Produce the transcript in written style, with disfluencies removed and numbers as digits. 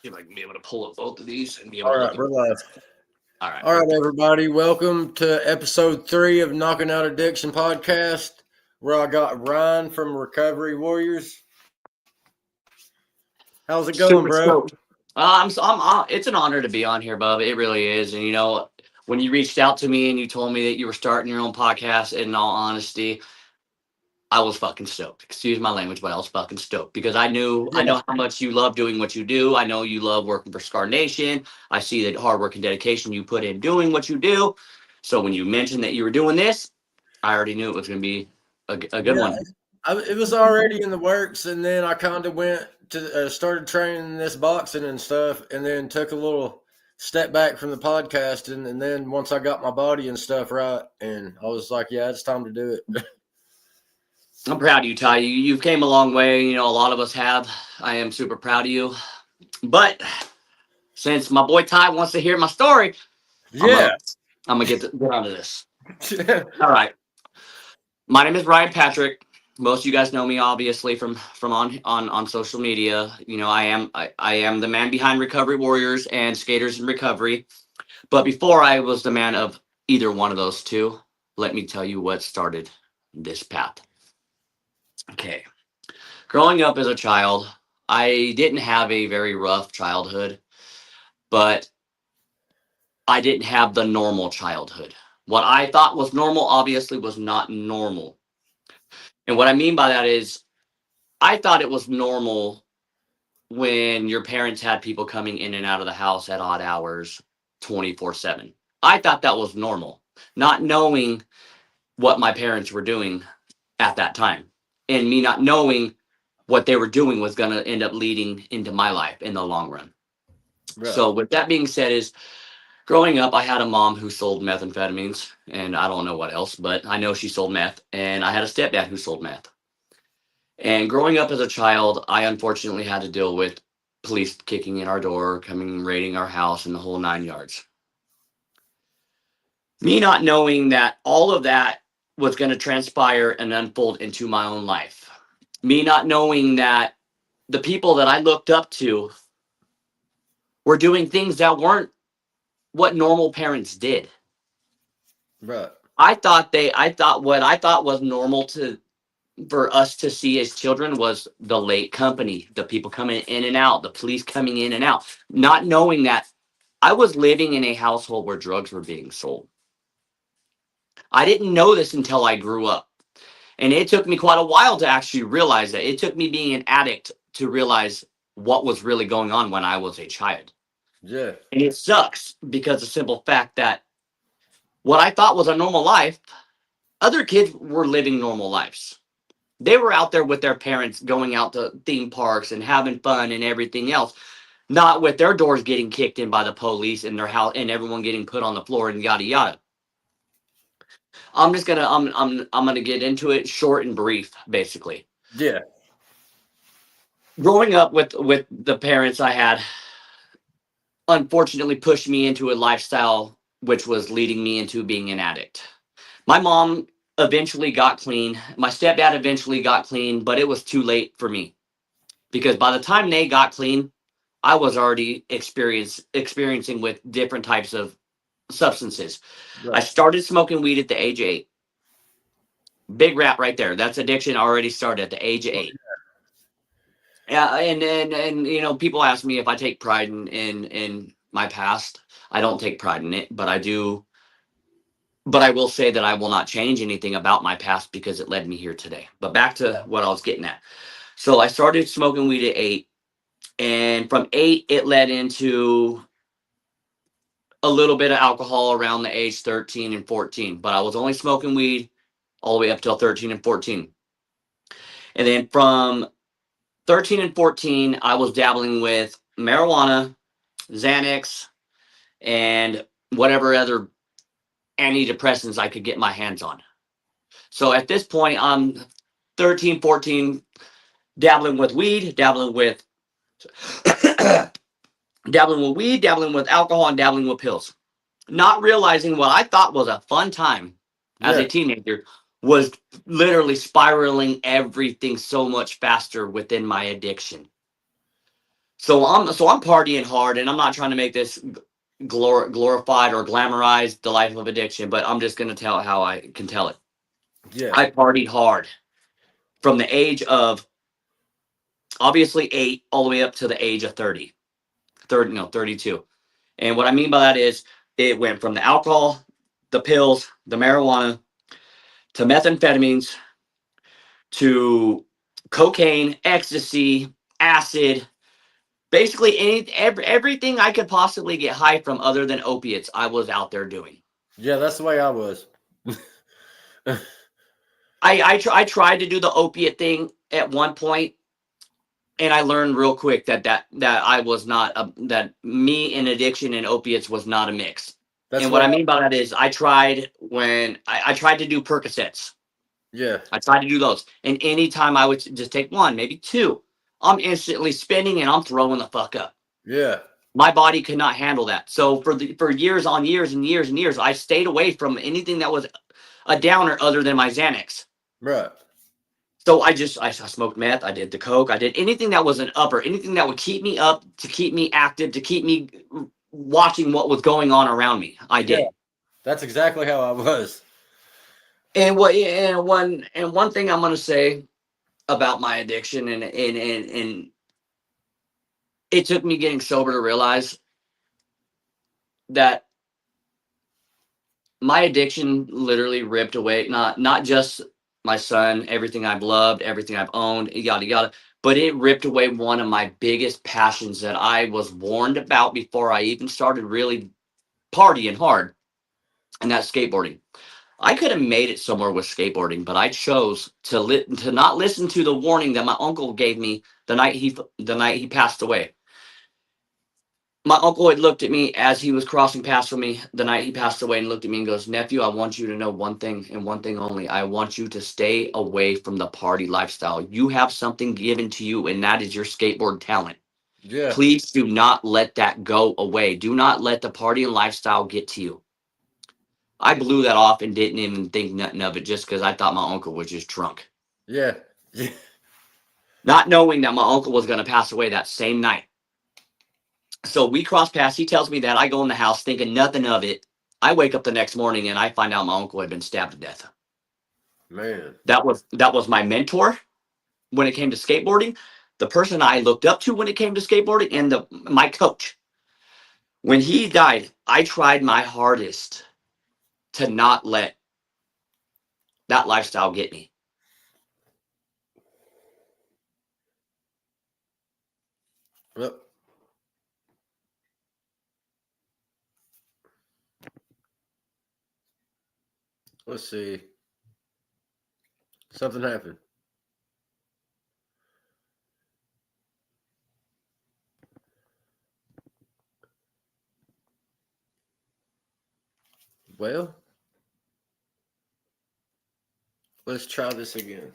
See if I can be able to pull up both of these and be able All to look right, at. we're live. All right, All right, perfect. everybody. Welcome to episode 3 of Knocking Out Addiction podcast, where I got Ryan from Recovery Warriors. How's it going, Super bro? stoked. It's an honor to be on here, bub. It really is. And when you reached out to me and you told me that you were starting your own podcast, in all honesty, I was fucking stoked. Excuse my language, but I was fucking stoked because I Yeah, know how much you love doing what you do. I know you love working for Scar Nation. I see the hard work and dedication you put in doing what you do. So when you mentioned that you were doing this, I already knew it was going to be a good yeah. one. It was already in the works, and then I kind of went to started training this boxing and stuff, and then took a little step back from the podcasting, and then once I got my body and stuff right, and I was like, yeah, it's time to do it. I'm proud of you, Ty. You've came a long way. A lot of us have. I am super proud of you. But since my boy Ty wants to hear my story, I'm gonna Yeah. I'm gonna get onto this. All right. My name is Ryan Patrick. Most of you guys know me obviously from on social media. I am the man behind Recovery Warriors and Skaters in Recovery. But before I was the man of either one of those two, let me tell you what started this path. Okay. Growing up as a child, I didn't have a very rough childhood, but I didn't have the normal childhood. What I thought was normal obviously was not normal. And what I mean by that is I thought it was normal when your parents had people coming in and out of the house at odd hours 24/7. I thought that was normal, not knowing what my parents were doing at that time and me not knowing what they were doing was going to end up leading into my life in the long run. Right. So with that being said is growing up, I had a mom who sold methamphetamines and I don't know what else, but I know she sold meth, and I had a stepdad who sold meth. And growing up as a child, I unfortunately had to deal with police kicking in our door, coming raiding our house and the whole 9 yards. Me not knowing that all of that was going to transpire and unfold into my own life. Me not knowing that the people that I looked up to were doing things that weren't what normal parents did. Right. I thought what I thought was normal to for us to see as children was the late company, the people coming in and out, the police coming in and out, not knowing that I was living in a household where drugs were being sold. I didn't know this until I grew up. And it took me quite a while to actually realize that. It took me being an addict to realize what was really going on when I was a child. Yeah. And it sucks because the simple fact that what I thought was a normal life, other kids were living normal lives. They were out there with their parents going out to theme parks and having fun and everything else, not with their doors getting kicked in by the police and their house and everyone getting put on the floor and yada yada. I'm gonna get into it short and brief, basically. Yeah. Growing up with the parents I had, unfortunately pushed me into a lifestyle which was leading me into being an addict. My mom eventually got clean. My stepdad eventually got clean, but it was too late for me because by the time they got clean, I was already experiencing with different types of substances. I Right. started smoking weed at the age of 8. Big rap right there. That's addiction already started at the age of Well, 8. Yeah, and people ask me if I take pride in my past. I don't take pride in it, but I do. But I will say that I will not change anything about my past because it led me here today. But back to what I was getting at. So I started smoking weed at 8, and from 8 it led into a little bit of alcohol around the age 13 and 14. But I was only smoking weed all the way up till 13 and 14. And then from 13 and 14, I was dabbling with marijuana, Xanax, and whatever other antidepressants I could get my hands on. So at this point, I'm 13, 14, dabbling with weed, dabbling with dabbling with weed, dabbling with alcohol, and dabbling with pills. Not realizing what I thought was a fun time as yeah. a teenager was literally spiraling everything so much faster within my addiction. So I'm partying hard, and I'm not trying to make this glorified or glamorize the life of addiction, but I'm just gonna tell how I can tell it. Yeah. I partied hard from the age of obviously 8 all the way up to the age of 32. And what I mean by that is it went from the alcohol, the pills, the marijuana, to methamphetamines, to cocaine, ecstasy, acid, basically everything I could possibly get high from other than opiates, I was out there doing. Yeah, that's the way I was. I tried to do the opiate thing at one point, and I learned real quick that I was not that me and addiction and opiates was not a mix. That's And what what I mean by that is I tried when I tried to do Percocets. yeah. I tried to do those. And anytime I would just take one, maybe two, I'm instantly spinning and I'm throwing the fuck up. Yeah. My body could not handle that. So for years on years and years and years, I stayed away from anything that was a downer other than my Xanax. Right. So I smoked meth, I did the coke, I did anything that was an upper, anything that would keep me up, to keep me active, to keep me watching what was going on around me. I Yeah. did. That's exactly how I was. And one thing I'm gonna say about my addiction, and it took me getting sober to realize that my addiction literally ripped away not just my son, everything I've loved, everything I've owned, yada yada, but it ripped away one of my biggest passions that I was warned about before I even started really partying hard, and that's skateboarding. I could have made it somewhere with skateboarding, but I chose to not listen to the warning that my uncle gave me the night he passed away. My uncle had looked at me as he was crossing paths with me the night he passed away, and looked at me and goes, "Nephew, I want you to know one thing and one thing only. I want you to stay away from the party lifestyle. You have something given to you, and that is your skateboard talent. Yeah. Please do not let that go away. Do not let the partying lifestyle get to you." I blew that off and didn't even think nothing of it, just because I thought my uncle was just drunk. Yeah. Yeah. Not knowing that my uncle was going to pass away that same night. So we cross paths. He tells me that. I go in the house thinking nothing of it. I wake up the next morning and I find out my uncle had been stabbed to death. Man. That was my mentor when it came to skateboarding, the person I looked up to when it came to skateboarding, and my coach. When he died, I tried my hardest to not let that lifestyle get me. Well, let's see. Something happened. Well, let's try this again.